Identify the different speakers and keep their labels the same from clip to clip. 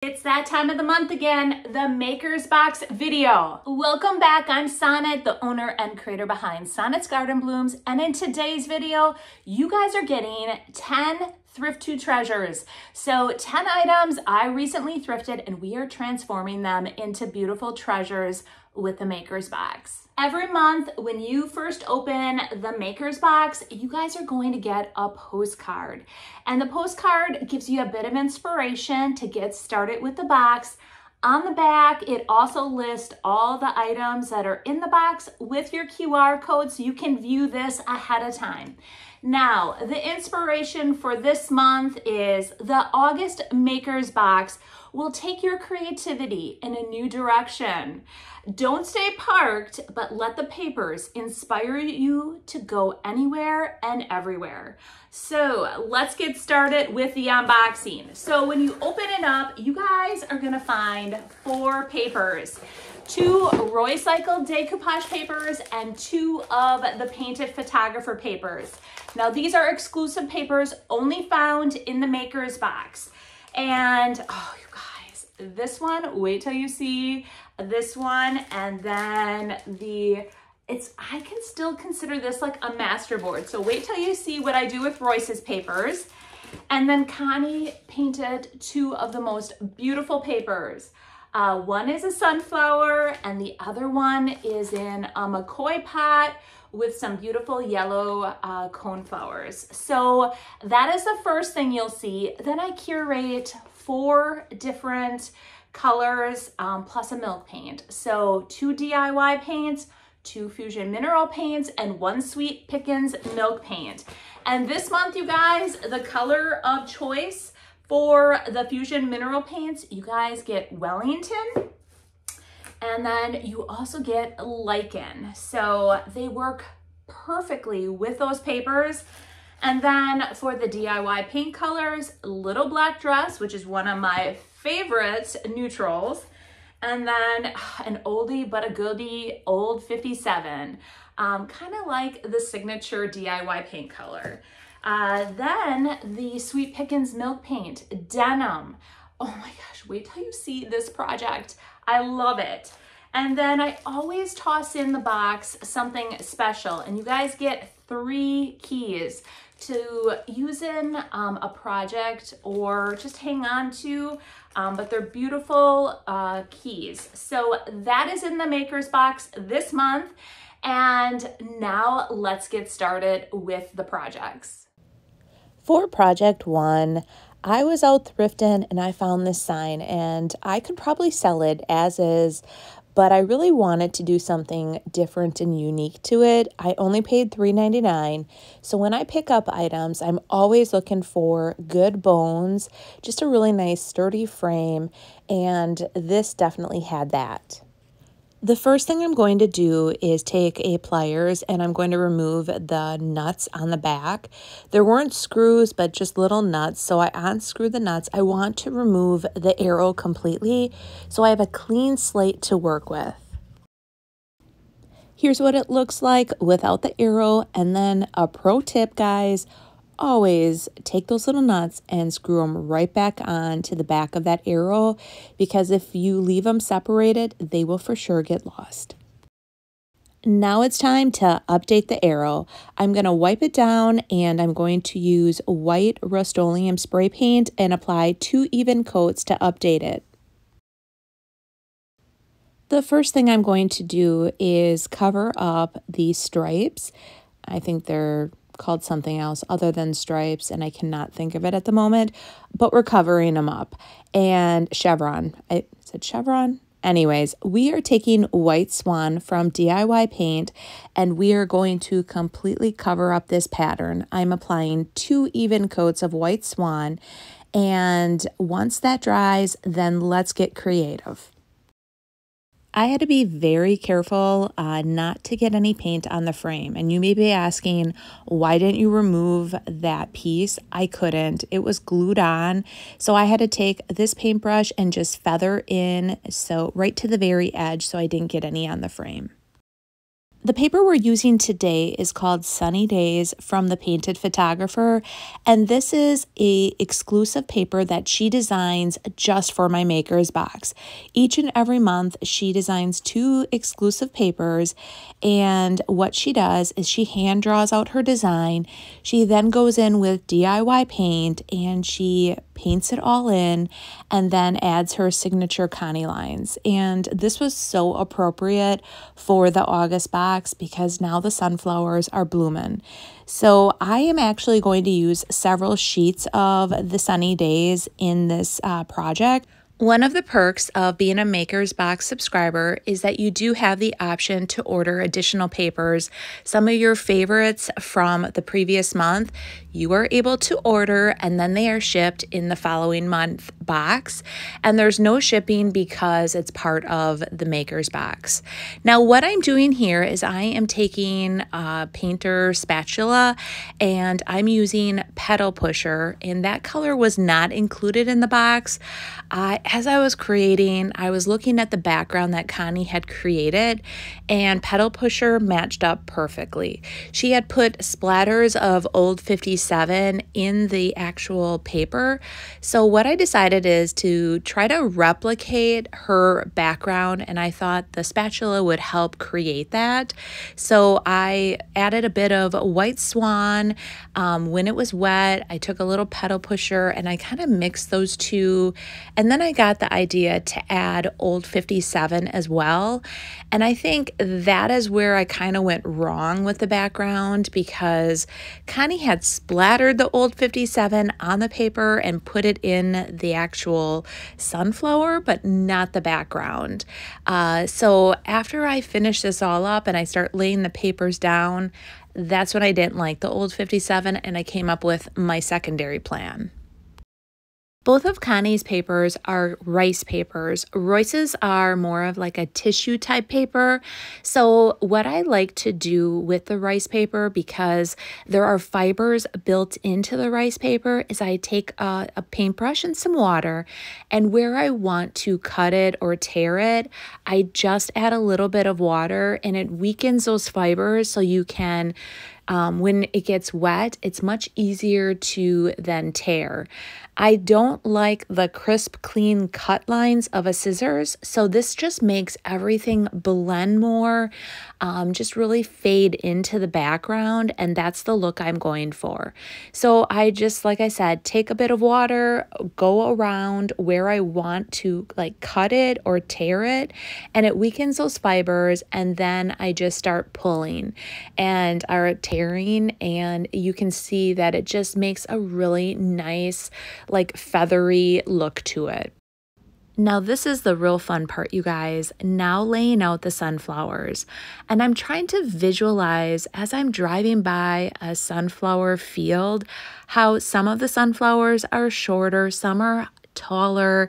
Speaker 1: It's that time of the month again, the Maker's Box video. Welcome back, I'm Sonnet, the owner and creator behind Sonnet's Garden Blooms, and in today's video, you guys are getting 10 Thrift to treasures. So 10 items I recently thrifted and we are transforming them into beautiful treasures with the Maker's Box. Every month when you first open the Maker's Box, you guys are going to get a postcard. And the postcard gives you a bit of inspiration to get started with the box. On the back, it also lists all the items that are in the box with your QR code so you can view this ahead of time. Now, the inspiration for this month is the August Maker's Box will take your creativity in a new direction. Don't stay parked, but let the papers inspire you to go anywhere and everywhere. So let's get started with the unboxing. So when you open it up, you guys are gonna find 4 papers. 2 Roycycle decoupage papers and 2 of the painted photographer papers. Now these are exclusive papers only found in the Maker's Box. And oh, you guys, this one, wait till you see this one, and then I can still consider this like a masterboard. So wait till you see what I do with Royce's papers. And then Connie painted 2 of the most beautiful papers. One is a sunflower and the other one is in a McCoy pot with some beautiful yellow coneflowers. So that is the first thing you'll see. Then I curate 4 different colors plus a milk paint. So 2 DIY paints, 2 Fusion Mineral paints, and 1 Sweet Pickins milk paint. And this month, you guys, the color of choice for the Fusion Mineral paints, you guys get Wellington, and then you also get Lichen. So they work perfectly with those papers. And then for the DIY paint colors, Little Black Dress, which is one of my favorite neutrals, and then an oldie but a goodie, Old 57, kind of like the signature DIY paint color. Then the Sweet Pickins milk paint, Denim. Oh my gosh, wait till you see this project. I love it. And then I always toss in the box something special, and you guys get 3 keys to use in a project or just hang on to, but they're beautiful keys. So that is in the Maker's Box this month. And now let's get started with the projects.
Speaker 2: For project 1, I was out thrifting and I found this sign, and I could probably sell it as is, but I really wanted to do something different and unique to it. I only paid $3.99. So when I pick up items, I'm always looking for good bones, just a really nice sturdy frame, and this definitely had that. The first thing I'm going to do is take a pliers and I'm going to remove the nuts on the back. There weren't screws, but just little nuts. So I unscrewed the nuts. I want to remove the arrow completely so I have a clean slate to work with. Here's what it looks like without the arrow. And then a pro tip, guys, always take those little nuts and screw them right back on to the back of that arrow, because if you leave them separated, they will for sure get lost. Now it's time to update the arrow. I'm going to wipe it down and I'm going to use white Rust-Oleum spray paint and apply 2 even coats to update it. The first thing I'm going to do is cover up these stripes. I think they're called something else other than stripes, and I cannot think of it at the moment, but we're covering them up. And chevron, I said chevron? Anyways, we are taking White Swan from DIY Paint and we are going to completely cover up this pattern. I'm applying 2 even coats of White Swan, and once that dries, then let's get creative. I had to be very careful not to get any paint on the frame. And you may be asking, why didn't you remove that piece? I couldn't. It was glued on. So I had to take this paintbrush and just feather in, so right to the very edge, so I didn't get any on the frame. The paper we're using today is called Sunny Days from The Painted Photographer, and this is a exclusive paper that she designs just for my Makers box. Each and every month, she designs 2 exclusive papers, and what she does is she hand draws out her design. She then goes in with DIY paint and she paints it all in and then adds her signature Connie lines. And this was so appropriate for the August box because now the sunflowers are blooming. So I am actually going to use several sheets of the Sunny Days in this project. One of the perks of being a Makers Box subscriber is that you do have the option to order additional papers. Some of your favorites from the previous month, you are able to order and then they are shipped in the following month box. And there's no shipping because it's part of the Makers Box. Now what I'm doing here is I am taking a painter spatula and I'm using Pedal Pusher, and that color was not included in the box. As I was creating, I was looking at the background that Connie had created, and Pedal Pusher matched up perfectly. She had put splatters of Old 57 in the actual paper. So what I decided is to try to replicate her background, and I thought the spatula would help create that. So I added a bit of White Swan. When it was wet, I took a little Pedal Pusher and I kind of mixed those two, and then I got the idea to add Old 57 as well. And I think that is where I kind of went wrong with the background, because Connie had splattered the Old 57 on the paper and put it in the actual sunflower, but not the background. So after I finish this all up and I start laying the papers down, that's when I didn't like the Old 57 and I came up with my secondary plan. Both of Connie's papers are rice papers. Royce's are more of like a tissue type paper. So what I like to do with the rice paper, because there are fibers built into the rice paper, is I take a paintbrush and some water, and where I want to cut it or tear it, I just add a little bit of water and it weakens those fibers so you can when it gets wet, it's much easier to then tear. I don't like the crisp, clean cut lines of a scissors, so this just makes everything blend more, just really fade into the background, and that's the look I'm going for. So I just, like I said, take a bit of water, go around where I want to like cut it or tear it, and it weakens those fibers, and then I just start pulling and tearing, and you can see that it just makes a really nice like feathery look to it. Now this is the real fun part, you guys. Now laying out the sunflowers, and I'm trying to visualize as I'm driving by a sunflower field how some of the sunflowers are shorter, some are taller,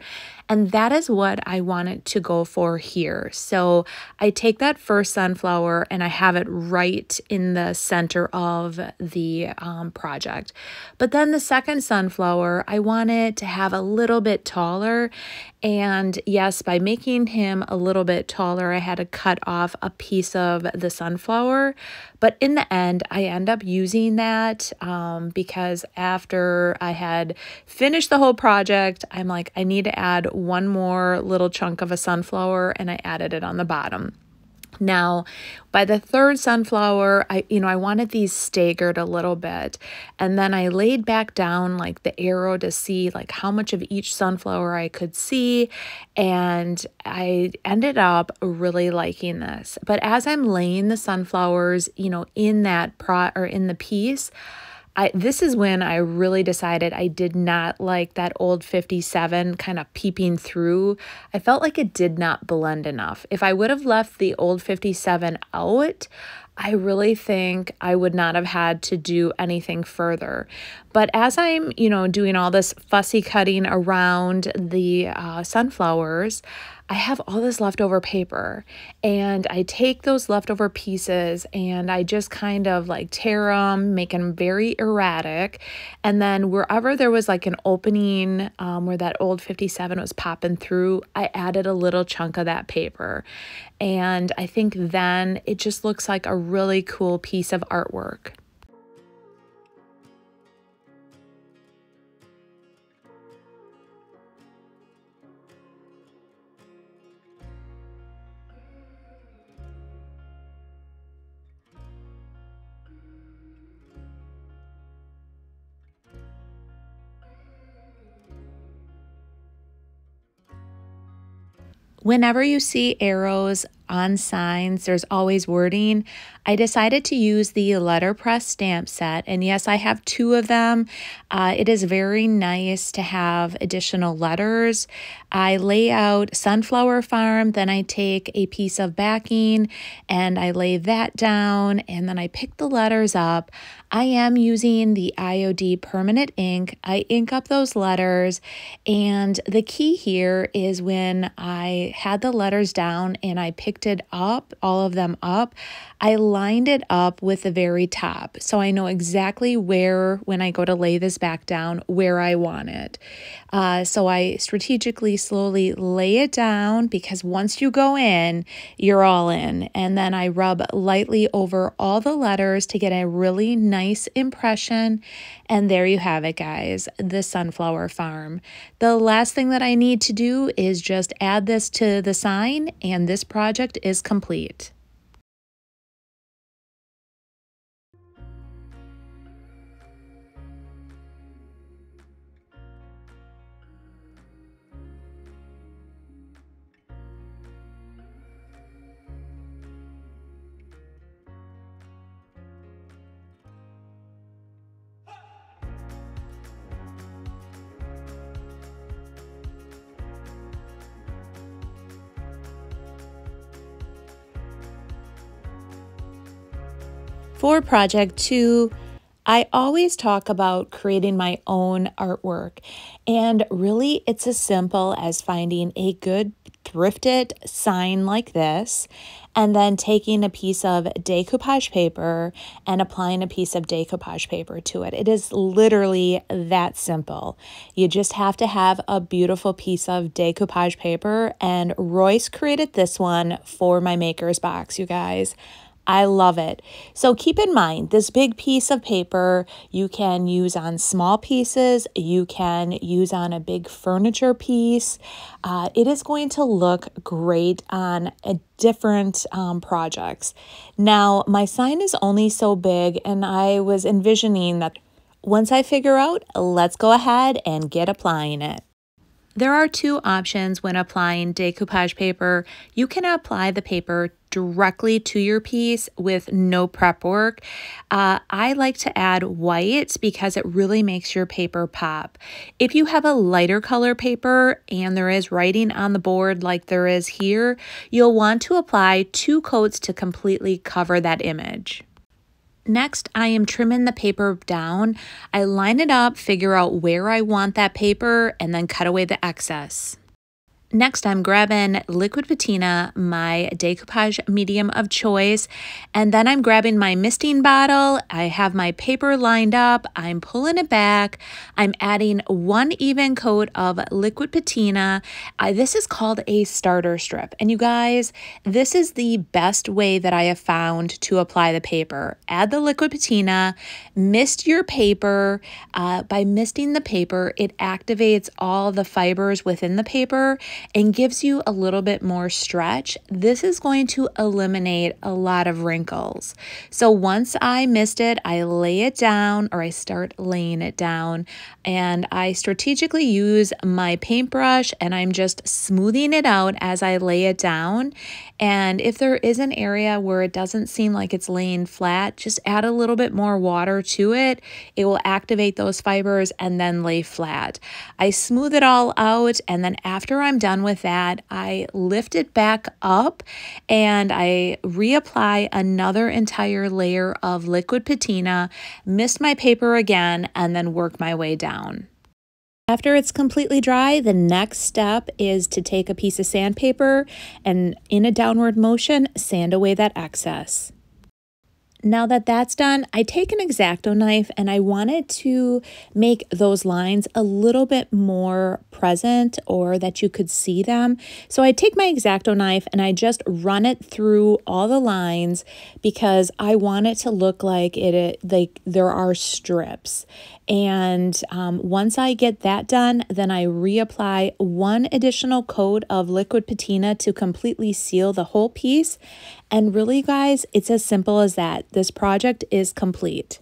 Speaker 2: and that is what I wanted to go for here. So I take that first sunflower and I have it right in the center of the project. But then the second sunflower, I wanted to have a little bit taller. And yes, by making him a little bit taller, I had to cut off a piece of the sunflower. But in the end, I end up using that because after I had finished the whole project, I'm like, I need to add one more little chunk of a sunflower, and I added it on the bottom. Now, by the third sunflower, I wanted these staggered a little bit, and then I laid back down like the arrow to see like how much of each sunflower I could see, and I ended up really liking this. But as I'm laying the sunflowers, in that in the piece, this is when I really decided I did not like that Old 57 kind of peeping through. I felt like it did not blend enough. If I would have left the Old 57 out, I really think I would not have had to do anything further. But as I'm, doing all this fussy cutting around the sunflowers, I have all this leftover paper, and I take those leftover pieces and I just kind of like tear them, make them very erratic. And then wherever there was like an opening where that old 57 was popping through, I added a little chunk of that paper. And I think then it just looks like a really cool piece of artwork. Whenever you see arrows on signs, there's always wording. I decided to use the letterpress stamp set, and yes, I have 2 of them. It is very nice to have additional letters. I lay out Sunflower Farm, then I take a piece of backing and I lay that down, and then I pick the letters up. I am using the IOD permanent ink. I ink up those letters, and the key here is when I had the letters down and I picked it up, all of them up, I lined it up with the very top. So I know exactly where, when I go to lay this back down, where I want it. So I strategically slowly lay it down, because once you go in, you're all in. And then I rub lightly over all the letters to get a really nice impression. And there you have it, guys, the Sunflower Farm. The last thing that I need to do is just add this to the sign, and this project is complete. For project 2, I always talk about creating my own artwork, and really it's as simple as finding a good thrifted sign like this, and then taking a piece of decoupage paper and applying a piece of decoupage paper to it. It is literally that simple. You just have to have a beautiful piece of decoupage paper, and Royce created this one for my maker's box, you guys. I love it. So keep in mind, this big piece of paper you can use on small pieces. You can use on a big furniture piece. It is going to look great on different projects. Now, my sign is only so big, and I was envisioning that once I figure out, let's go ahead and get applying it. There are 2 options when applying decoupage paper. You can apply the paper directly to your piece with no prep work. I like to add white because it really makes your paper pop. If you have a lighter color paper and there is writing on the board like there is here, you'll want to apply 2 coats to completely cover that image. Next, I am trimming the paper down. I line it up, figure out where I want that paper, and then cut away the excess. Next, I'm grabbing liquid patina, my decoupage medium of choice, and then I'm grabbing my misting bottle. I have my paper lined up. I'm pulling it back. I'm adding 1 even coat of liquid patina. This is called a starter strip. And you guys, this is the best way that I have found to apply the paper. Add the liquid patina, mist your paper. By misting the paper, it activates all the fibers within the paper and gives you a little bit more stretch. This is going to eliminate a lot of wrinkles. So once I mist it, I lay it down, or I start laying it down, and I strategically use my paintbrush, and I'm just smoothing it out as I lay it down. And if there is an area where it doesn't seem like it's laying flat, just add a little bit more water to it. It will activate those fibers and then lay flat. I smooth it all out, and then after I'm done with that, I lift it back up and I reapply another entire layer of liquid patina, mist my paper again, and then work my way down. After it's completely dry, the next step is to take a piece of sandpaper and in a downward motion, sand away that excess. Now that that's done, I take an X-Acto knife and I wanted to make those lines a little bit more present or that you could see them. So I take my X-Acto knife and I just run it through all the lines because I want it to look like there are strips. And once I get that done, then I reapply one additional coat of liquid patina to completely seal the whole piece. And really, guys, it's as simple as that. This project is complete.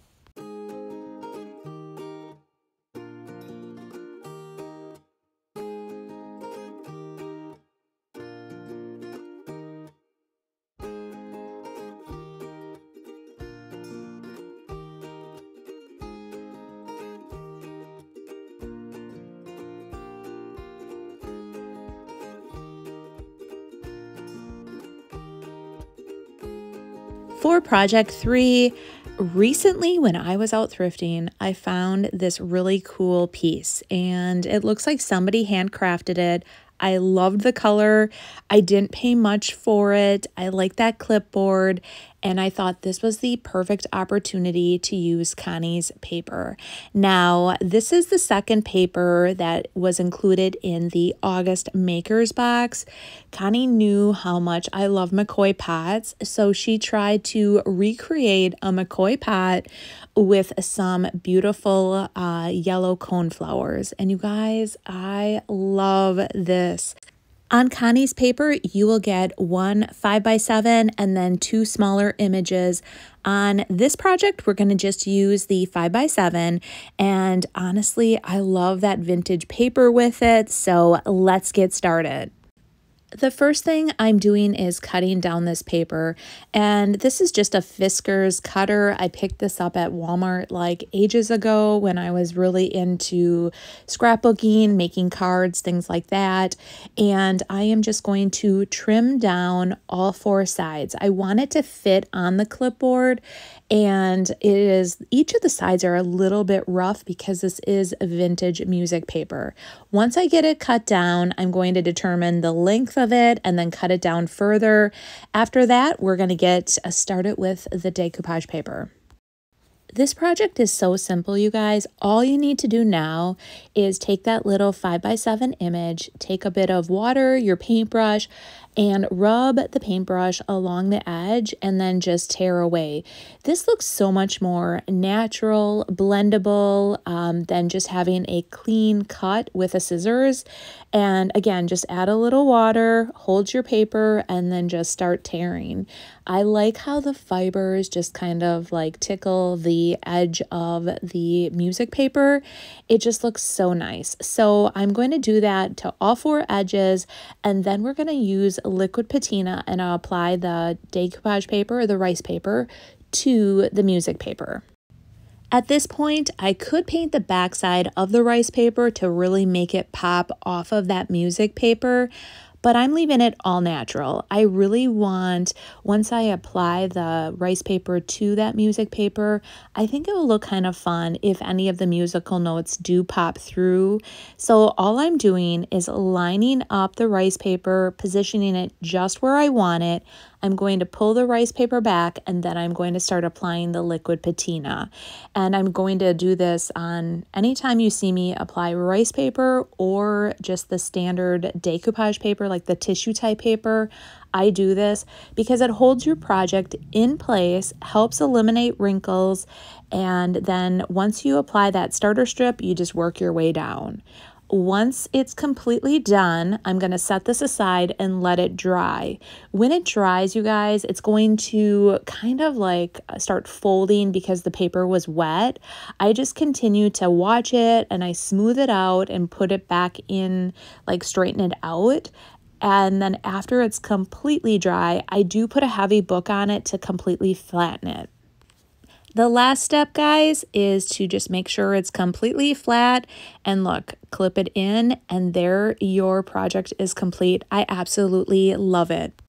Speaker 2: For project 3, recently when I was out thrifting, I found this really cool piece and it looks like somebody handcrafted it. I loved the color. I didn't pay much for it. I like that clipboard. And I thought this was the perfect opportunity to use Connie's paper. Now, this is the second paper that was included in the August Makers box. Connie knew how much I love McCoy pots, so she tried to recreate a McCoy pot with some beautiful yellow coneflowers. And you guys, I love this. On Connie's paper, you will get one 5x7 and then 2 smaller images. On this project, we're going to just use the 5x7. And honestly, I love that vintage paper with it. So let's get started. The first thing I'm doing is cutting down this paper, and this is just a Fiskars cutter. I picked this up at Walmart like ages ago when I was really into scrapbooking, making cards, things like that. And I am just going to trim down all 4 sides. I want it to fit on the clipboard, and each of the sides are a little bit rough because this is a vintage music paper. Once I get it cut down, I'm going to determine the length of it and then cut it down further. After that, we're going to get started with the decoupage paper. This project is so simple, you guys. All you need to do now is take that little 5x7 image, take a bit of water, your paintbrush, and rub the paintbrush along the edge and then just tear away. This looks so much more natural, blendable than just having a clean cut with a scissors. And again, just add a little water, hold your paper, and then just start tearing. I like how the fibers just kind of like tickle the edge of the music paper. It just looks so nice. So I'm going to do that to all 4 edges, and then we're going to use liquid patina and I'll apply the decoupage paper or the rice paper to the music paper. At this point, I could paint the backside of the rice paper to really make it pop off of that music paper, but I'm leaving it all natural. I really want, once I apply the rice paper to that music paper, I think it will look kind of fun if any of the musical notes do pop through. So all I'm doing is lining up the rice paper, positioning it just where I want it. I'm going to pull the rice paper back and then I'm going to start applying the liquid patina. And I'm going to do this on anytime you see me apply rice paper or just the standard decoupage paper, like the tissue type paper. I do this because it holds your project in place, helps eliminate wrinkles, and then once you apply that starter strip, you just work your way down. Once it's completely done, I'm going to set this aside and let it dry. When it dries, you guys, it's going to kind of like start folding because the paper was wet. I just continue to watch it and I smooth it out and put it back in, like straighten it out. And then after it's completely dry, I do put a heavy book on it to completely flatten it. The last step, guys, is to just make sure it's completely flat and look, clip it in, and there your project is complete. I absolutely love it.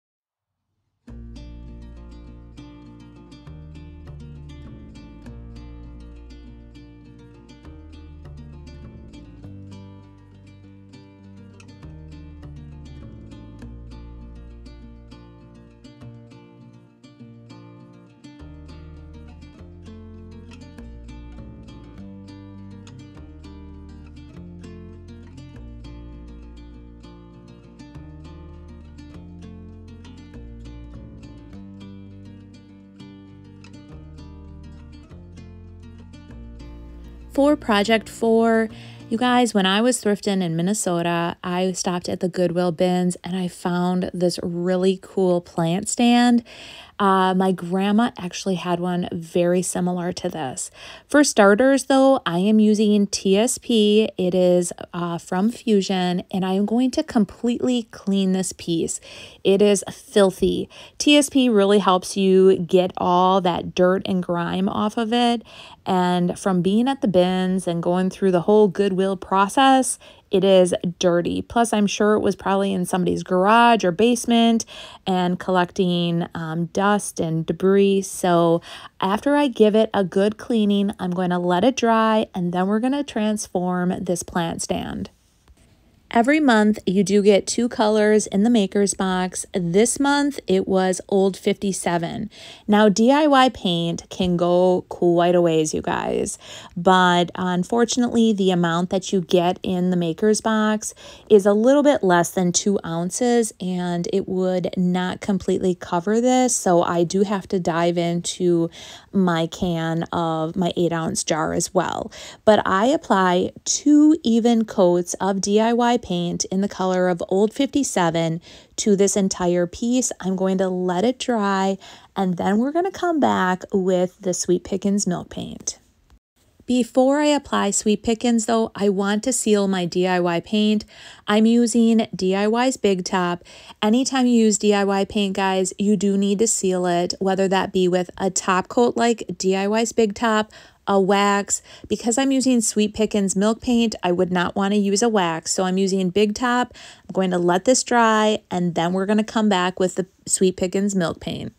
Speaker 2: For project 4, you guys, when I was thrifting in Minnesota, I stopped at the Goodwill bins and I found this really cool plant stand. My grandma actually had one very similar to this. For starters, though, I am using TSP. It is from Fusion, and I am going to completely clean this piece. It is filthy. TSP really helps you get all that dirt and grime off of it. And from being at the bins and going through the whole Goodwill process, it is dirty. Plus, I'm sure it was probably in somebody's garage or basement and collecting dust and debris. So after I give it a good cleaning, I'm going to let it dry, and then we're going to transform this plant stand. Every month, you do get 2 colors in the Maker's Box. This month, it was Old 57. Now, DIY paint can go quite a ways, you guys. But unfortunately, the amount that you get in the Maker's Box is a little bit less than 2 ounces, and it would not completely cover this. So I do have to dive into my can of my 8-ounce jar as well. But I apply 2 even coats of DIY paint in the color of Old 57 to this entire piece. I'm going to let it dry, and then we're going to come back with the Sweet Pickins milk paint. Before I apply Sweet Pickins, though, I want to seal my DIY paint. I'm using DIY's Big Top. Anytime you use DIY paint, guys, you do need to seal it, whether that be with a top coat like DIY's Big Top, a wax. Because I'm using Sweet Pickins milk paint, I would not want to use a wax. So I'm using Big Top. I'm going to let this dry, and then we're going to come back with the Sweet Pickins milk paint.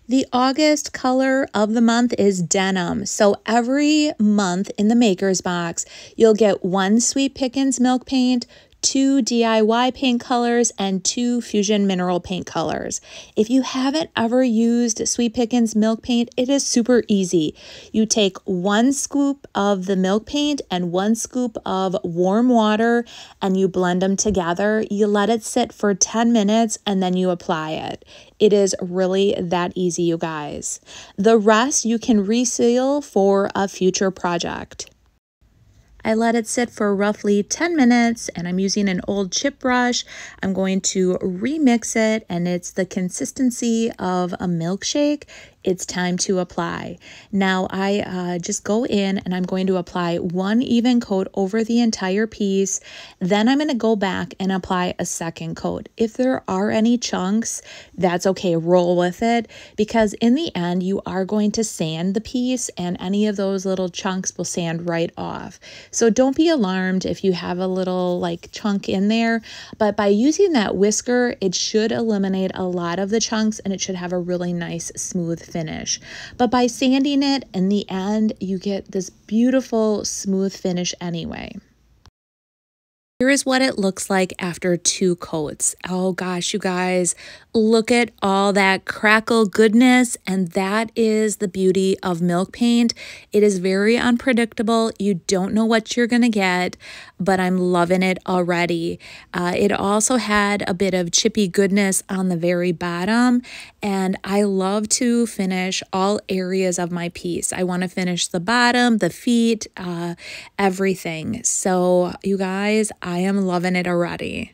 Speaker 2: The August color of the month is denim. So every month in the Maker's Box, you'll get 1 Sweet Pickins milk paint, 2 DIY paint colors, and 2 Fusion mineral paint colors. If you haven't ever used Sweet Pickins milk paint, it is super easy. You take 1 scoop of the milk paint and 1 scoop of warm water, and you blend them together. You let it sit for 10 minutes, and then you apply it. It is really that easy, you guys. The rest you can reseal for a future project. I let it sit for roughly 10 minutes, and I'm using an old chip brush. I'm going to remix it, and it's the consistency of a milkshake. It's time to apply. Now I just go in and I'm going to apply 1 even coat over the entire piece. Then I'm going to go back and apply a second coat. If there are any chunks, that's okay, roll with it, because in the end you are going to sand the piece and any of those little chunks will sand right off. So don't be alarmed if you have a little like chunk in there, but by using that whisker, it should eliminate a lot of the chunks and it should have a really nice smooth finish. But by sanding it, in the end, you get this beautiful smooth finish anyway. Here is what it looks like after 2 coats. Oh gosh, you guys, look at all that crackle goodness, and that is the beauty of milk paint. It is very unpredictable. You don't know what you're gonna get, but I'm loving it already. It also had a bit of chippy goodness on the very bottom, and I love to finish all areas of my piece. I want to finish the bottom, the feet, everything. So you guys, I am loving it already.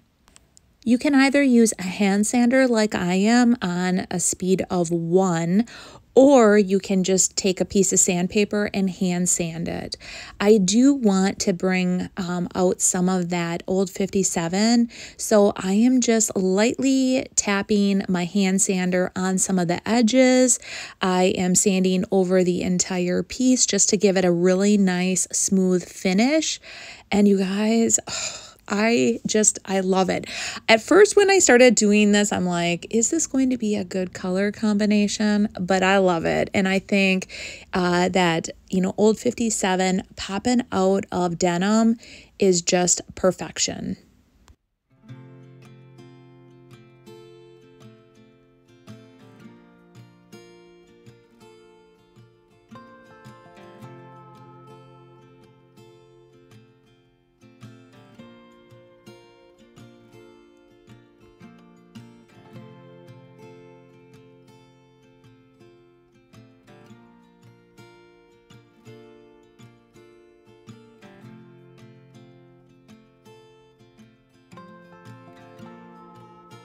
Speaker 2: You can either use a hand sander like I am on a speed of 1, or you can just take a piece of sandpaper and hand sand it. I do want to bring out some of that Old 57, so I am just lightly tapping my hand sander on some of the edges. I am sanding over the entire piece just to give it a really nice smooth finish. And you guys, I love it. At first, when I started doing this, I'm like, is this going to be a good color combination? But I love it. And I think that, Old 57 popping out of denim is just perfection.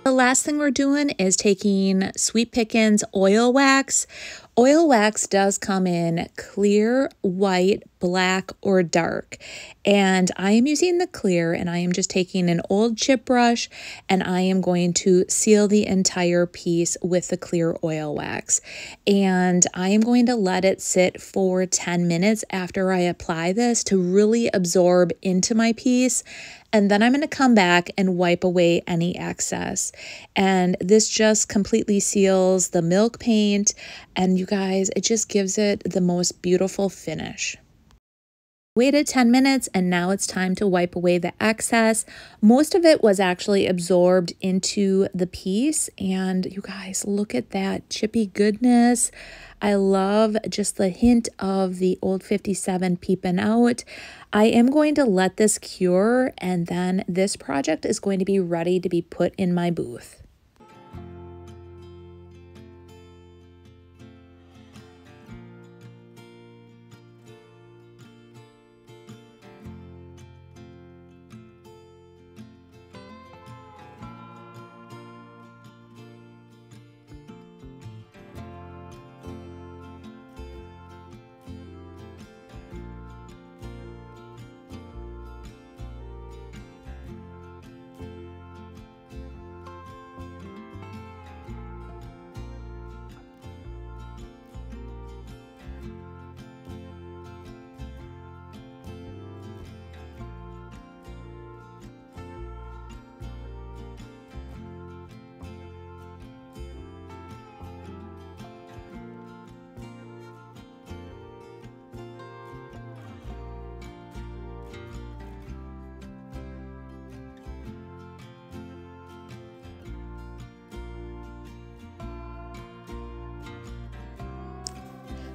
Speaker 2: The last thing we're doing is taking Sweet Pickins oil wax. Oil wax does come in clear, white, black, or dark. And I am using the clear, and I am just taking an old chip brush and I am going to seal the entire piece with the clear oil wax. And I am going to let it sit for 10 minutes after I apply this to really absorb into my piece. And then I'm going to come back and wipe away any excess. And this just completely seals the milk paint. And you guys, it just gives it the most beautiful finish. Waited 10 minutes and now it's time to wipe away the excess. Most of it was actually absorbed into the piece. And you guys, look at that chippy goodness. I love just the hint of the Old 57 peeping out. I am going to let this cure, and then this project is going to be ready to be put in my booth.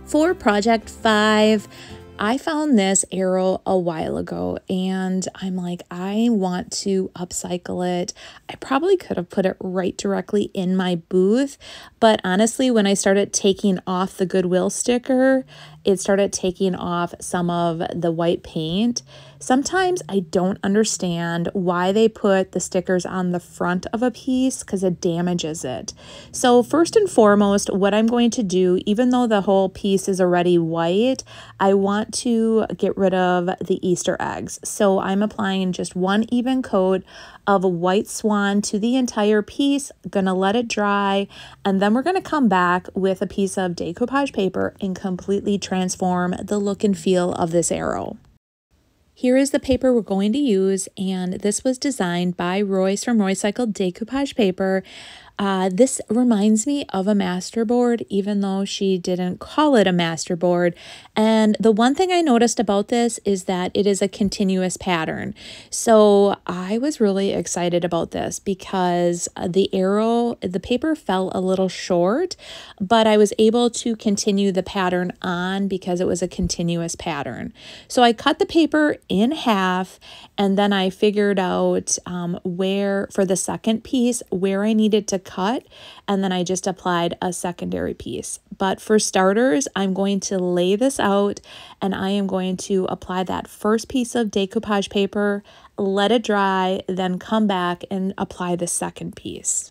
Speaker 2: For project 5, I found this arrow a while ago and I'm like, I want to upcycle it. I probably could have put it right directly in my booth, but honestly, when I started taking off the Goodwill sticker, it started taking off some of the white paint. Sometimes I don't understand why they put the stickers on the front of a piece because it damages it. So first and foremost, what I'm going to do, even though the whole piece is already white, I want to get rid of the Easter eggs. So I'm applying just one even coat of a white swan to the entire piece, gonna let it dry, and then we're gonna come back with a piece of decoupage paper and completely transform the look and feel of this arrow. Here is the paper we're going to use, and this was designed by Royce from Roycycled Decoupage Paper. This reminds me of a masterboard, even though she didn't call it a masterboard. And the one thing I noticed about this is that it is a continuous pattern. So I was really excited about this because the paper fell a little short, but I was able to continue the pattern on because it was a continuous pattern. So I cut the paper in half, and then I figured out where, for the second piece, where I needed to cut, and then I just applied a secondary piece. But for starters, I'm going to lay this out and I am going to apply that first piece of decoupage paper, let it dry, then come back and apply the second piece.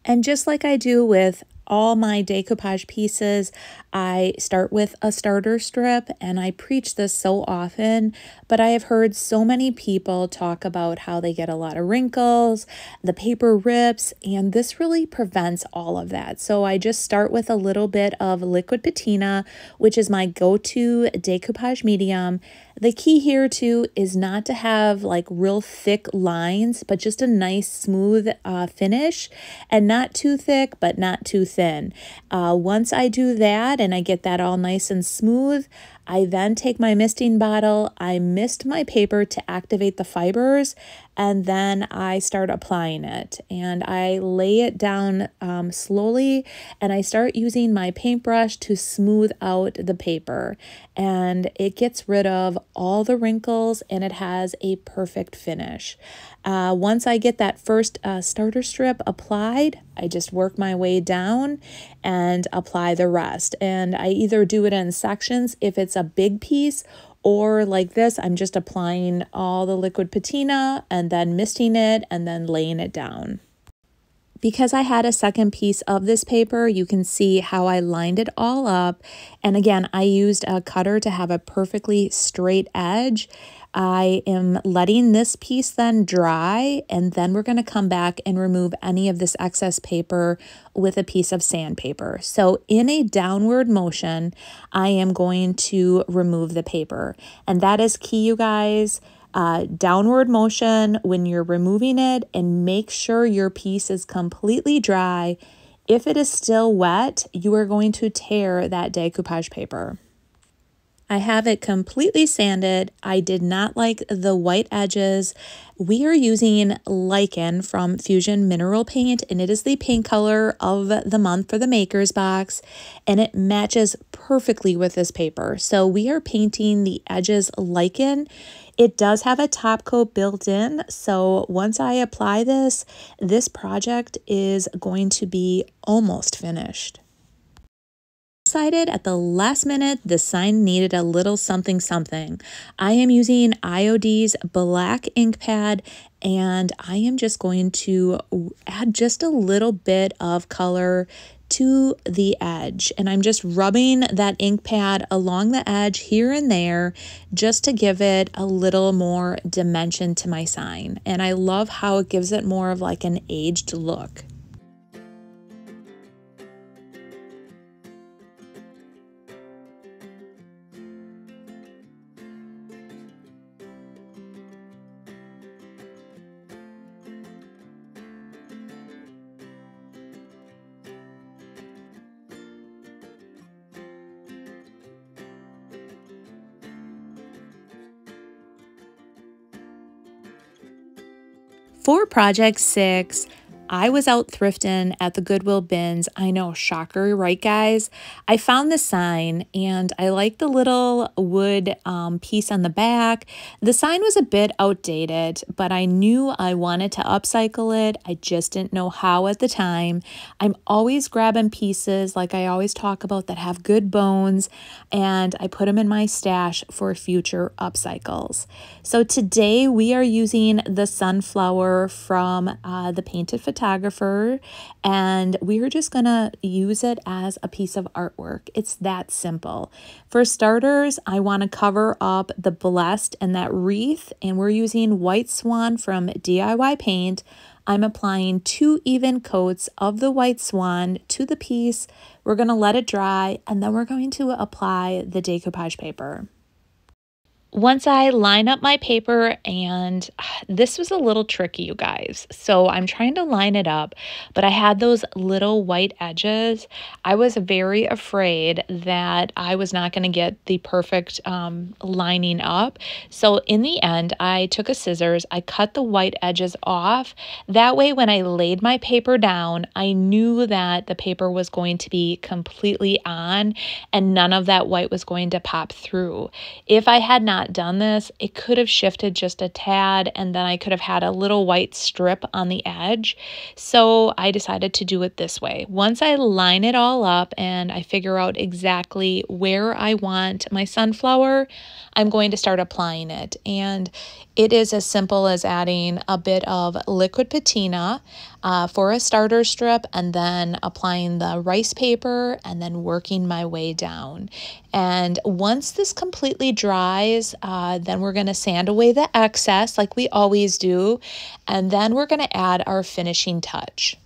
Speaker 2: And just like I do with all my decoupage pieces, I start with a starter strip, and I preach this so often, but I have heard so many people talk about how they get a lot of wrinkles, the paper rips, and this really prevents all of that. So I just start with a little bit of liquid patina, which is my go-to decoupage medium. The key here too is not to have like real thick lines, but just a nice smooth finish, and not too thick, but not too thin. Once I do that and I get that all nice and smooth, I then take my misting bottle, I mist my paper to activate the fibers, and then I start applying it. And I lay it down slowly, and I start using my paintbrush to smooth out the paper. And it gets rid of all the wrinkles, and it has a perfect finish. Once I get that first starter strip applied, I just work my way down and apply the rest. And I either do it in sections if it's a big piece, or like this, I'm just applying all the liquid patina and then misting it and then laying it down. Because I had a second piece of this paper, you can see how I lined it all up. And again, I used a cutter to have a perfectly straight edge. I am letting this piece then dry, and then we're going to come back and remove any of this excess paper with a piece of sandpaper. So in a downward motion, I am going to remove the paper. And that is key, you guys. Downward motion when you're removing it, and make sure your piece is completely dry. If it is still wet, you are going to tear that decoupage paper. I have it completely sanded. I did not like the white edges. We are using Lichen from Fusion Mineral Paint, and it is the paint color of the month for the Maker's Box, and it matches perfectly with this paper. So we are painting the edges Lichen. It does have a top coat built in, so once I apply this, this project is going to be almost finished. Decided at the last minute the sign needed a little something something. I am using IOD's black ink pad, and I am just going to add just a little bit of color to the edge, and I'm just rubbing that ink pad along the edge here and there just to give it a little more dimension to my sign. And I love how it gives it more of like an aged look. For project 6, I was out thrifting at the Goodwill bins. I know, shocker, right guys? I found this sign and I liked the little wood piece on the back. The sign was a bit outdated, but I knew I wanted to upcycle it. I just didn't know how at the time. I'm always grabbing pieces, like I always talk about, that have good bones, and I put them in my stash for future upcycles. So today we are using the sunflower from the Painted Photographer, and we're just gonna use it as a piece of artwork. It's that simple. For starters, I want to cover up the blessed and that wreath, and we're using White Swan from DIY Paint. I'm applying 2 even coats of the White Swan to the piece. We're going to let it dry, and then we're going to apply the decoupage paper. Once I line up my paper, and this was a little tricky, you guys. So I'm trying to line it up, but I had those little white edges. I was very afraid that I was not going to get the perfect lining up. So in the end, I took a scissors, I cut the white edges off. That way, when I laid my paper down, I knew that the paper was going to be completely on and none of that white was going to pop through. If I had not done this, it could have shifted just a tad, and then I could have had a little white strip on the edge. So I decided to do it this way. Once I line it all up and I figure out exactly where I want my sunflower, I'm going to start applying it. And it is as simple as adding a bit of liquid patina for a starter strip, and then applying the rice paper, and then working my way down. And once this completely dries, then we're going to sand away the excess like we always do, and then we're going to add our finishing touch.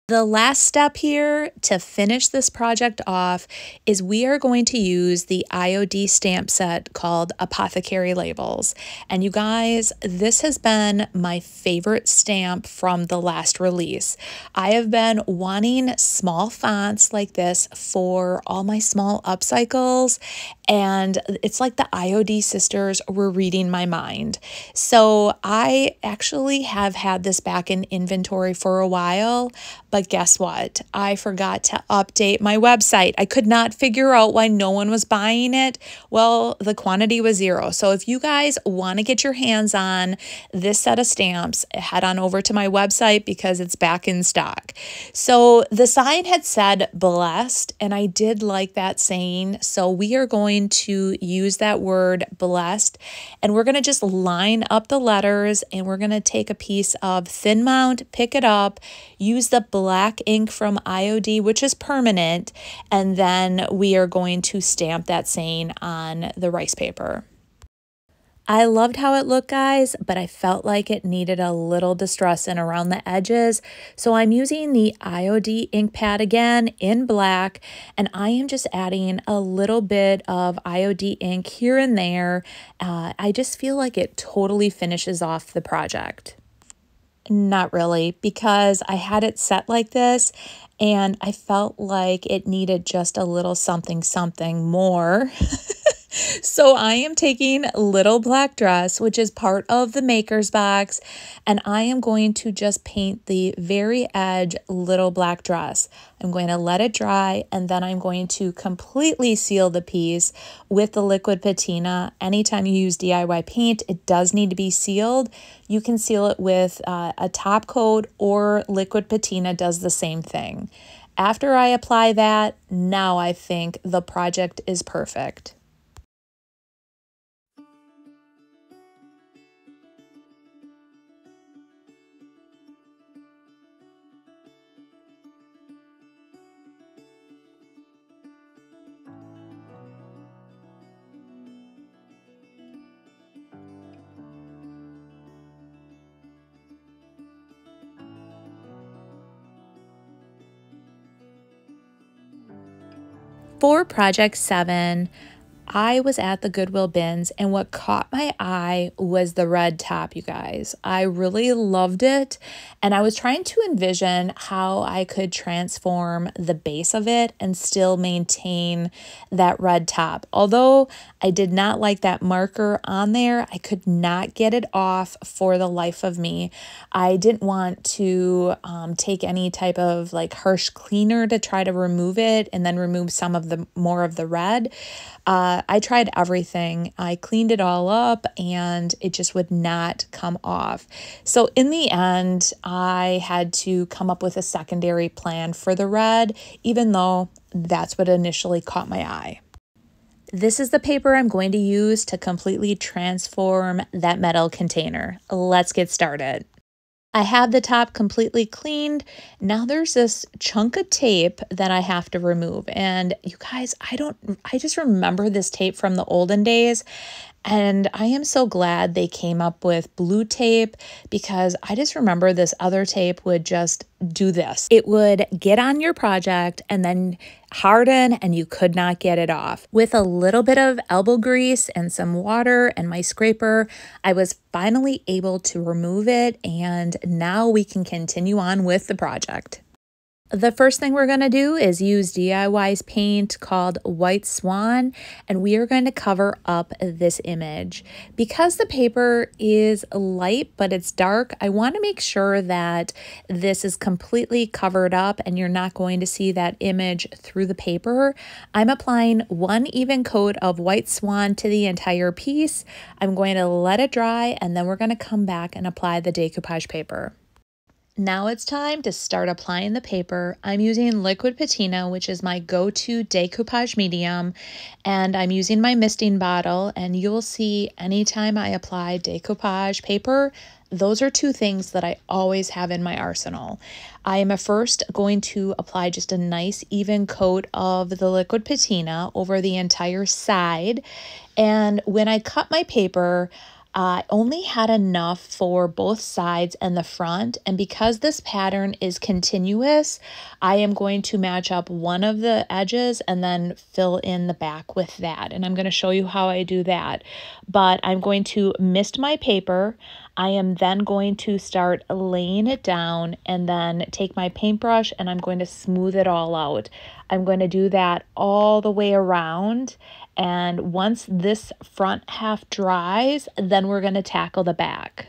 Speaker 2: The last step here to finish this project off is we are going to use the IOD stamp set called Apothecary Labels. And you guys, this has been my favorite stamp from the last release. I have been wanting small fonts like this for all my small upcycles, and it's like the IOD sisters were reading my mind. So I actually have had this back in inventory for a while, but but guess what? I forgot to update my website. I could not figure out why no one was buying it. Well, the quantity was 0. So if you guys want to get your hands on this set of stamps, head on over to my website because it's back in stock. So the sign had said blessed, and I did like that saying. So we are going to use that word blessed, and we're going to just line up the letters, and we're going to take a piece of thin mount, pick it up, use the black ink from IOD, which is permanent, and then we are going to stamp that saying on the rice paper. I loved how it looked, guys, but I felt like it needed a little distressing around the edges. So I'm using the IOD ink pad again in black, and I am just adding a little bit of IOD ink here and there. I just feel like it totally finishes off the project. Not really, because I had it set like this and I felt like it needed just a little something more. So I am taking Little Black Dress, which is part of the Maker's Box, and I am going to just paint the very edge Little Black Dress. I'm going to let it dry, and then I'm going to completely seal the piece with the liquid patina. Anytime you use DIY paint, it does need to be sealed. You can seal it with a top coat, or liquid patina does the same thing. After I apply that, now I think the project is perfect. For Project 7, I was at the Goodwill bins, and what caught my eye was the red top, you guys. I really loved it, and I was trying to envision how I could transform the base of it and still maintain that red top. Although I did not like that marker on there, I could not get it off for the life of me. I didn't want to take any type of like harsh cleaner to try to remove it and then remove some of the more of the red. I tried everything. I cleaned it all up and it just would not come off. So in the end, I had to come up with a secondary plan for the red, even though that's what initially caught my eye. This is the paper I'm going to use to completely transform that metal container. Let's get started. I have the top completely cleaned. Now there's this chunk of tape that I have to remove. And you guys, I just remember this tape from the olden days. And I am so glad they came up with blue tape, because I just remember this other tape would just do this. It would get on your project and then harden and you could not get it off. With a little bit of elbow grease and some water and my scraper, I was finally able to remove it, and now we can continue on with the project. The first thing we're going to do is use DIY's paint called White Swan, and we are going to cover up this image. Because the paper is light but it's dark, I want to make sure that this is completely covered up and you're not going to see that image through the paper. I'm applying one even coat of White Swan to the entire piece. I'm going to let it dry, and then we're going to come back and apply the decoupage paper. Now it's time to start applying the paper. I'm using liquid patina, which is my go-to decoupage medium, and I'm using my misting bottle, and you'll see anytime I apply decoupage paper, those are two things that I always have in my arsenal. I am first going to apply just a nice even coat of the liquid patina over the entire side, and when I cut my paper, I only had enough for both sides and the front, and because this pattern is continuous, I am going to match up one of the edges and then fill in the back with that, and I'm going to show you how I do that. But I'm going to mist my paper. I am then going to start laying it down and then take my paintbrush and I'm going to smooth it all out. I'm going to do that all the way around, and once this front half dries, then we're going to tackle the back.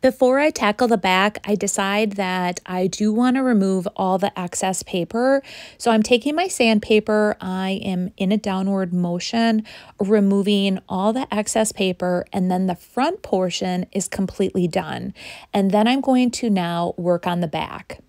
Speaker 2: Before I tackle the back, I decide that I do want to remove all the excess paper. So I'm taking my sandpaper, I am in a downward motion, removing all the excess paper, and then the front portion is completely done. And then I'm going to now work on the back.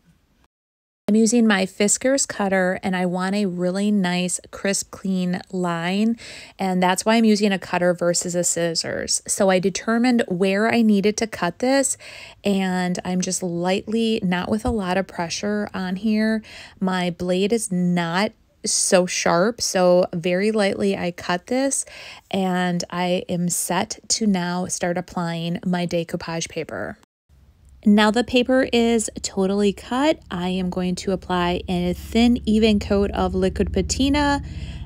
Speaker 2: I'm using my Fiskars cutter and I want a really nice, crisp, clean line. And that's why I'm using a cutter versus a scissors. So I determined where I needed to cut this and I'm just lightly, not with a lot of pressure on here. My blade is not so sharp, so very lightly I cut this and I am set to now start applying my decoupage paper. Now the paper is totally cut, I am going to apply a thin, even coat of liquid patina,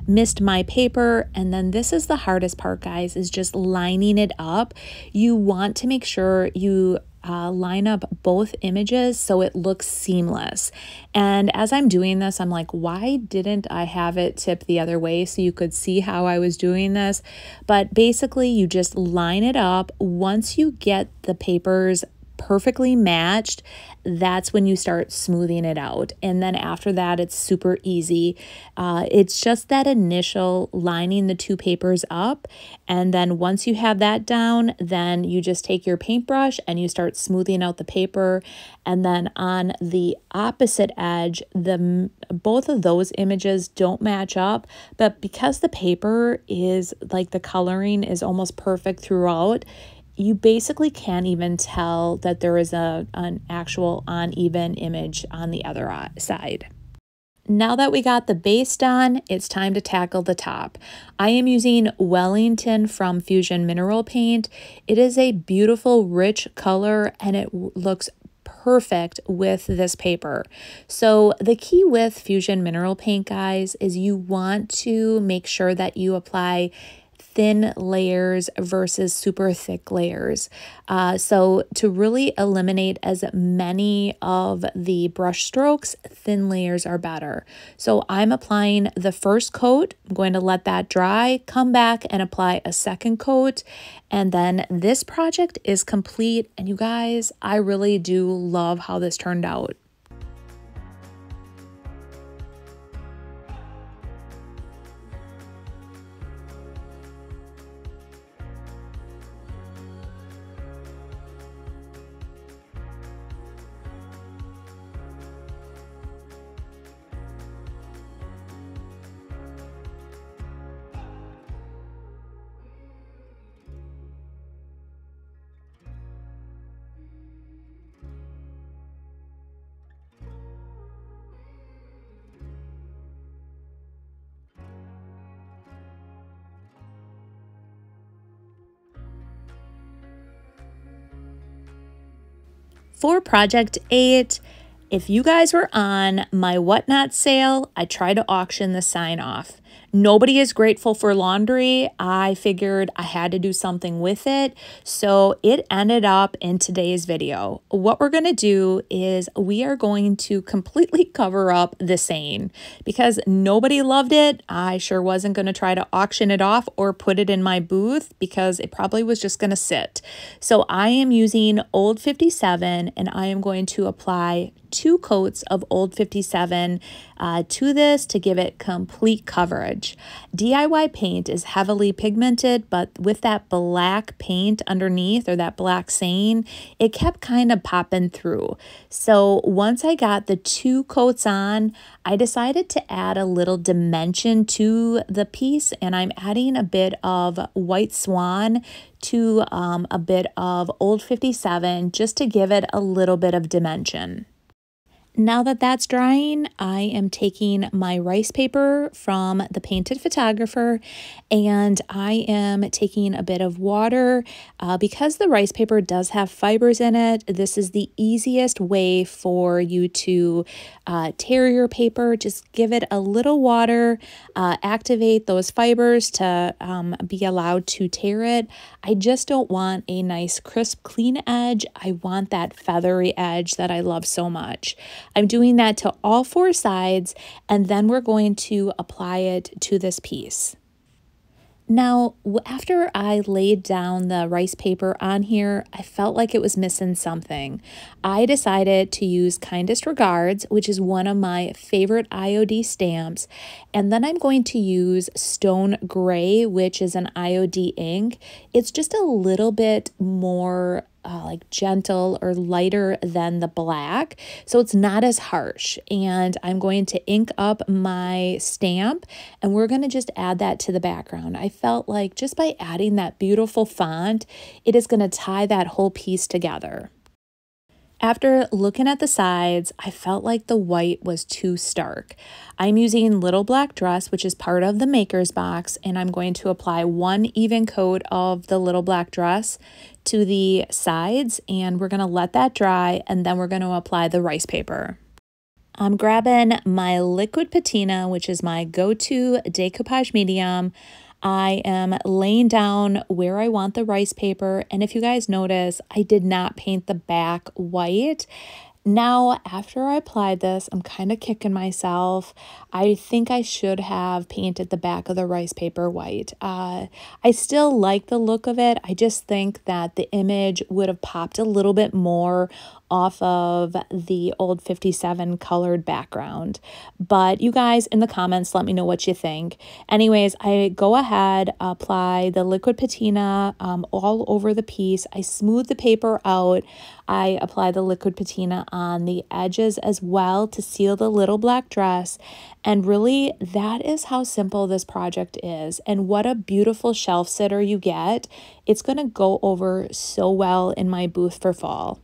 Speaker 2: mist my paper, and then this is the hardest part, guys, is just lining it up. You want to make sure you line up both images so it looks seamless. And as I'm doing this, I'm like, why didn't I have it tip the other way so you could see how I was doing this? But basically, you just line it up. Once you get the papers perfectly matched, that's when you start smoothing it out. And then after that, it's super easy. It's just that initial lining the two papers up. And then once you have that down, then you just take your paintbrush and you start smoothing out the paper. And then on the opposite edge, both of those images don't match up. But because the paper is like the coloring is almost perfect throughout, you basically can't even tell that there is an actual uneven image on the other side. Now that we got the base done, it's time to tackle the top. I am using Wellington from Fusion Mineral Paint. It is a beautiful, rich color, and it looks perfect with this paper. So the key with Fusion Mineral Paint, guys, is you want to make sure that you apply thin layers versus super thick layers. So to really eliminate as many of the brush strokes, thin layers are better. So I'm applying the first coat. I'm going to let that dry, come back and apply a second coat. And then this project is complete. And you guys, I really do love how this turned out. For Project 8, if you guys were on my Whatnot sale, I tried to auction the sign off. Nobody is grateful for laundry. I figured I had to do something with it. So it ended up in today's video. What we're going to do is we are going to completely cover up the saying because nobody loved it. I sure wasn't going to try to auction it off or put it in my booth because it probably was just going to sit. So I am using Old 57 and I am going to apply 2 coats of Old 57 to this to give it complete coverage. DIY paint is heavily pigmented, but with that black paint underneath or that black stain, it kept kind of popping through. So once I got the 2 coats on, I decided to add a little dimension to the piece, and I'm adding a bit of White Swan to a bit of Old 57 just to give it a little bit of dimension. Now that that's drying, I am taking my rice paper from the Painted Photographer and I am taking a bit of water. Because the rice paper does have fibers in it, this is the easiest way for you to tear your paper. Just give it a little water, activate those fibers to be allowed to tear it. I just don't want a nice crisp clean edge. I want that feathery edge that I love so much. I'm doing that to all 4 sides and then we're going to apply it to this piece. Now, after I laid down the rice paper on here, I felt like it was missing something. I decided to use Kindest Regards, which is one of my favorite IOD stamps, and then I'm going to use Stone Gray, which is an IOD ink. It's just a little bit more like gentle or lighter than the black, so it's not as harsh. And I'm going to ink up my stamp, and we're going to just add that to the background. I felt like just by adding that beautiful font, it is going to tie that whole piece together. After looking at the sides, I felt like the white was too stark. I'm using Little Black Dress, which is part of the Maker's Box, and I'm going to apply one even coat of the Little Black Dress to the sides, and we're going to let that dry, and then we're going to apply the rice paper. I'm grabbing my liquid patina, which is my go-to decoupage medium. I am laying down where I want the rice paper, and if you guys notice, I did not paint the back white. Now, after I applied this, I'm kind of kicking myself. I think I should have painted the back of the rice paper white. I still like the look of it. I just think that the image would have popped a little bit more off of the old 57 colored background. But you guys in the comments, let me know what you think. Anyways, I go ahead, apply the liquid patina all over the piece. I smooth the paper out. I apply the liquid patina on the edges as well to seal the Little Black Dress. And really, that is how simple this project is. And what a beautiful shelf sitter you get. It's going to go over so well in my booth for fall.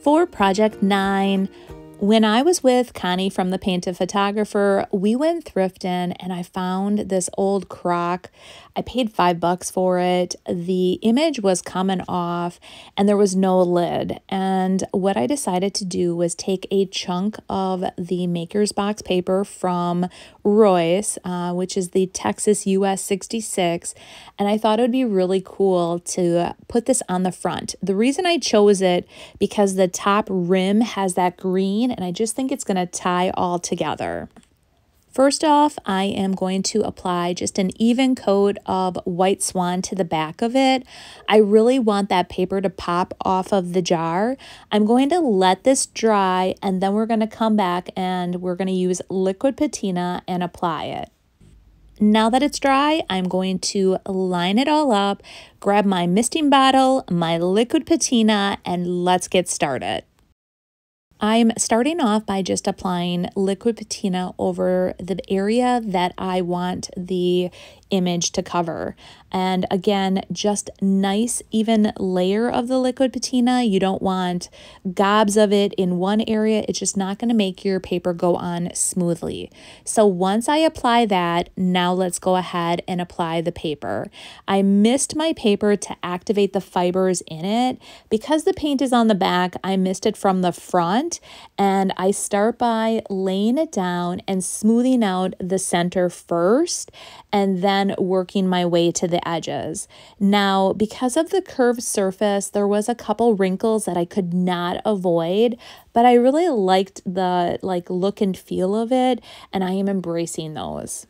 Speaker 2: For Project 9, when I was with Connie from the Painted Photographer, we went thrifting and I found this old crock. I paid $5 for it. The image was coming off and there was no lid. And what I decided to do was take a chunk of the Maker's Box paper from Royce, which is the Texas US 66, and I thought it would be really cool to put this on the front. The reason I chose it because the top rim has that green, and I just think it's going to tie all together. First off, I am going to apply just an even coat of White Swan to the back of it. I really want that paper to pop off of the jar. I'm going to let this dry, and then we're going to come back and we're going to use liquid patina and apply it. Now that it's dry, I'm going to line it all up, grab my misting bottle, my liquid patina, and let's get started. I'm starting off by just applying liquid patina over the area that I want the image to cover. And again, just nice even layer of the liquid patina. You don't want gobs of it in one area. It's just not going to make your paper go on smoothly. So once I apply that, now let's go ahead and apply the paper. I missed my paper to activate the fibers in it. Because the paint is on the back, I missed it from the front, and I start by laying it down and smoothing out the center first, and then working my way to the edges. Now, because of the curved surface, there was a couple wrinkles that I could not avoid, but I really liked the look and feel of it, and I am embracing those.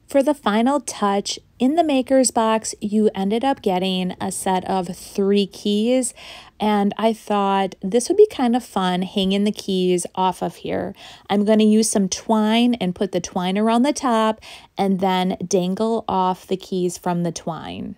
Speaker 2: For the final touch, in the Maker's Box, you ended up getting a set of 3 keys, and I thought this would be kind of fun hanging the keys off of here. I'm going to use some twine and put the twine around the top and then dangle off the keys from the twine.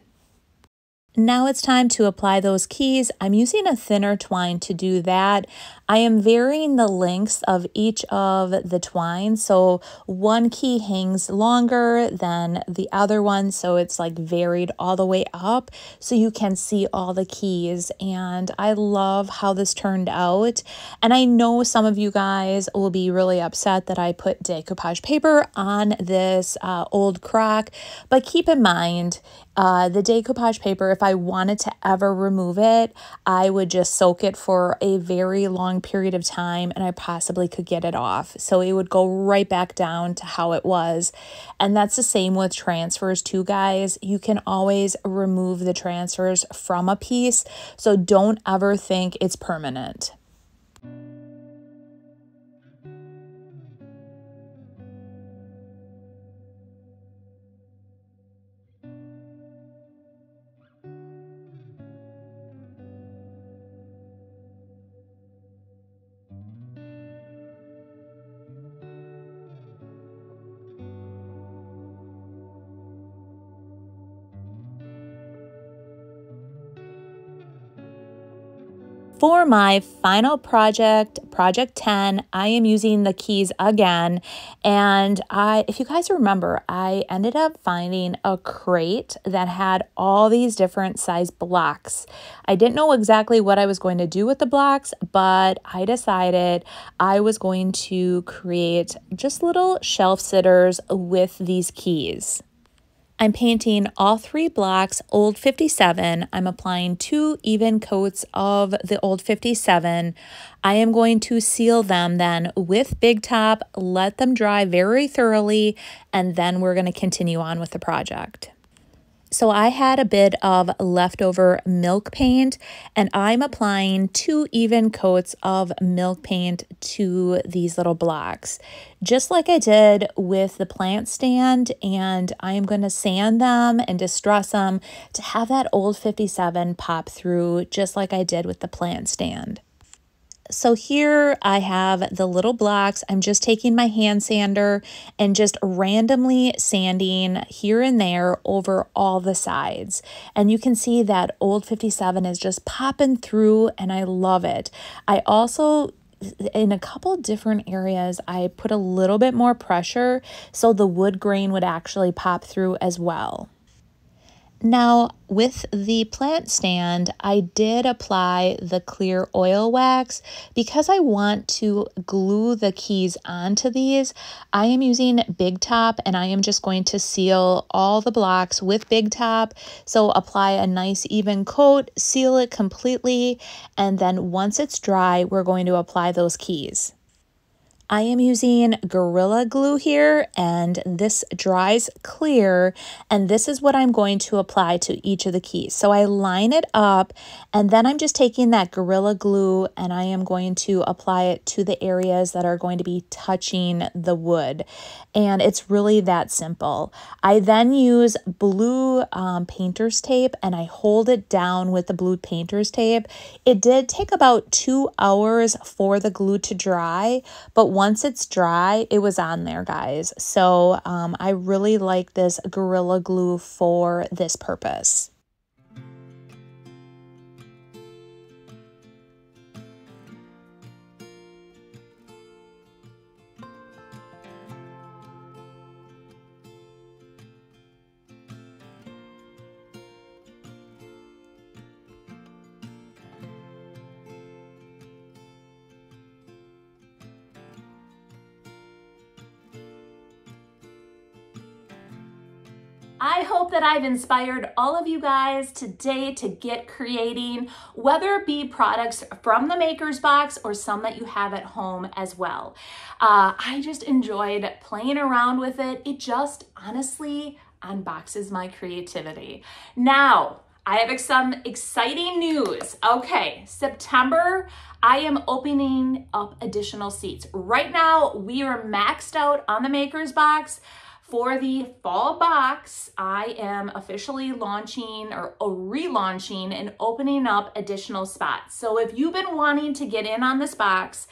Speaker 2: Now it's time to apply those keys. I'm using a thinner twine to do that. I am varying the lengths of each of the twines. So one key hangs longer than the other one. So it's like varied all the way up so you can see all the keys. And I love how this turned out. And I know some of you guys will be really upset that I put decoupage paper on this old crock, but keep in mind, the decoupage paper, if I wanted to ever remove it, I would just soak it for a very long period of time and I possibly could get it off. So it would go right back down to how it was. And that's the same with transfers too, guys. You can always remove the transfers from a piece. So don't ever think it's permanent. For my final project, project 10, I am using the keys again. And if you guys remember, I ended up finding a crate that had all these different size blocks. I didn't know exactly what I was going to do with the blocks, but I decided I was going to create just little shelf sitters with these keys. I'm painting all 3 blocks Old 57. I'm applying 2 even coats of the Old 57. I am going to seal them then with Big Top, let them dry very thoroughly, and then we're going to continue on with the project. So I had a bit of leftover milk paint and I'm applying 2 even coats of milk paint to these little blocks, just like I did with the plant stand, and I am going to sand them and distress them to have that Old 57 pop through just like I did with the plant stand. So here I have the little blocks. I'm just taking my hand sander and just randomly sanding here and there over all the sides. And you can see that Old 57 is just popping through and I love it. I also, in a couple different areas, I put a little bit more pressure so the wood grain would actually pop through as well. Now, with the plant stand, I did apply the clear oil wax because I want to glue the keys onto these. I am using Big Top and I am just going to seal all the blocks with Big Top. So apply a nice even coat, seal it completely, and then once it's dry, we're going to apply those keys. I am using Gorilla Glue here and this dries clear, and this is what I'm going to apply to each of the keys. So I line it up and then I'm just taking that Gorilla Glue and I am going to apply it to the areas that are going to be touching the wood. And it's really that simple. I then use blue painter's tape and I hold it down with the blue painter's tape. It did take about 2 hours for the glue to dry, but once it's dry, it was on there, guys. So I really like this Gorilla Glue for this purpose.
Speaker 1: I hope that I've inspired all of you guys today to get creating, whether it be products from the Maker's Box or some that you have at home as well. I just enjoyed playing around with it. It just honestly unboxes my creativity. Now, I have some exciting news. Okay, September, I am opening up additional seats. Right now, we are maxed out on the Maker's Box. For the fall box, I am officially launching or relaunching and opening up additional spots. So if you've been wanting to get in on this box,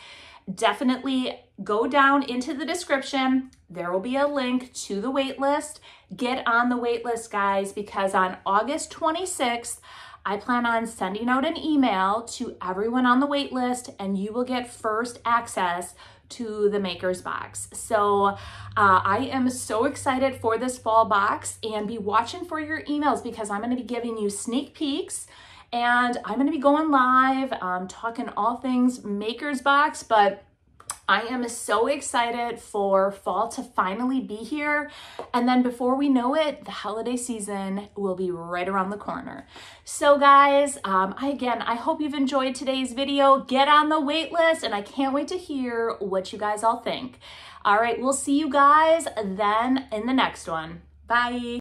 Speaker 1: definitely go down into the description. There will be a link to the wait list. Get on the wait list, guys, because on August 26th, I plan on sending out an email to everyone on the wait list, and you will get first access to the Maker's Box. So I am so excited for this fall box, and be watching for your emails because I'm going to be giving you sneak peeks, and I'm going to be going live, talking all things Maker's Box. But I am so excited for fall to finally be here. And then before we know it, the holiday season will be right around the corner. So guys, I hope you've enjoyed today's video. Get on the wait list, and I can't wait to hear what you guys all think. All right, we'll see you guys then in the next one. Bye.